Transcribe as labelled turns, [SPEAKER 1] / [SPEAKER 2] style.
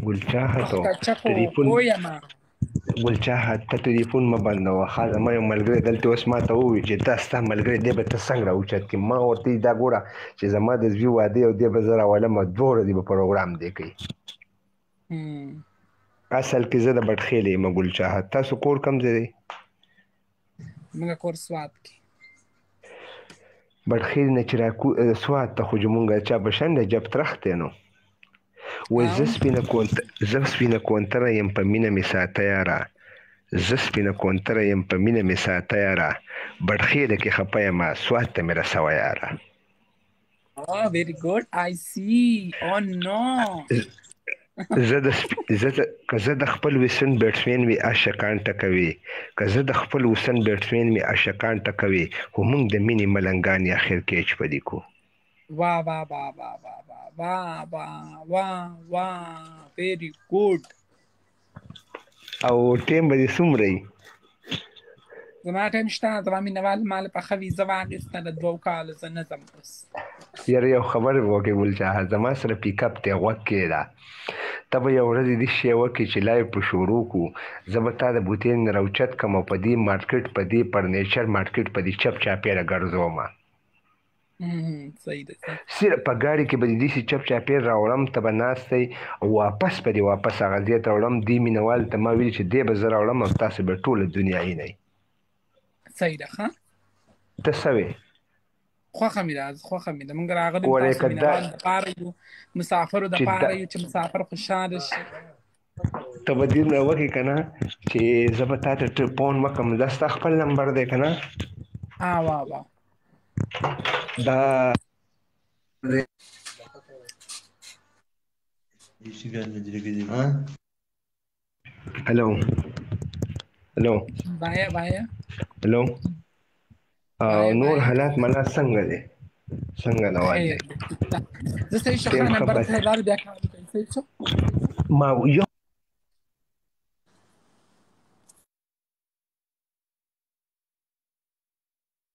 [SPEAKER 1] ګل چاهت ټلیفون ګل چاهت ته ټلیفون مه بندوه ښه زما یو ملګری دلته اوس ما ته وویل چې دا ستا ملګری دی به ته څنګه راوچت کړې ما ورته ویل دا ګوره چې زما د زوی واده او دی به زه راولمه 2 ورځې به پروګرام دی کوي اصل کې زه د بټخیل یم ګل چاهت تاسو کور کوم ځای دی
[SPEAKER 2] زموږ کور سوات کې
[SPEAKER 1] بټخیل نه چې سوات ته خو زمونږ چا په شان دی جب ترخت دی نو وایي زه سپینه کونتره یم په مینه مې ساته یاره زه سپینه کونتره یم په مینه مې ساته یاره بټخیله کې خفه یمه سوات ته مې رسوه یاره
[SPEAKER 2] Oh, very good. I see. Oh no.
[SPEAKER 1] که زه د خپل وسن بیټسمین وي عاشقان ټکوي که زه د خپل وسن بیټسمین وي عاشقان ټکوي خو موږ د مینې ملنګان یې اخر کیچ پدې کو
[SPEAKER 2] واه واه واه واه واه واه واه واه واه very good.
[SPEAKER 1] او ټیم به دې څومره وي
[SPEAKER 2] زما ټایم شته زما مینهوال مال پخه ویزه واخیسته د 2 کالو زه نه ځم اوس
[SPEAKER 1] یاره یو خبر وکړې ګل چاهت زما سره پیک اپ دی غوږ کښېږده ته به یو ورځ دې شی وکړې چې لایو په شروع کړو زه به تا د بوتین نه راوچت کړم او په دې مارکیټ په دې فرنیچر مارکیټ په دې چپ چاپېره ګرځومه
[SPEAKER 2] صحیح ده
[SPEAKER 1] صرف په ګاډي کې به دې داسې چپ چاپېر راوړم ته به ناست یې او واپس به دې واپس هغه ځای ته راوړم دې مینهوال ته ما ویلي چې دې به زه راوړم او تاسو به ټوله دنیا وینئ
[SPEAKER 2] صحیح ده ښه
[SPEAKER 1] ته څه وې
[SPEAKER 2] خوښه مې ده خوښه مې ده موږ راغلي تاسو مینهوال دپاره یو مسافرو دپاره یو چې مسافر خوشحاله شي
[SPEAKER 1] ته به دې نه وکړې که نه چې زه به تا ته ټلیفون وکړم دا ستا خپل نمبر دی که نه
[SPEAKER 2] واه واه
[SPEAKER 1] دا هلو هلو هلو نور حالات ملا څنګه دی څنګه روان دی
[SPEAKER 2] زه صحیح ښه نمبر ته لاړ بیا کار وکړئ صحیح څه
[SPEAKER 1] ما یو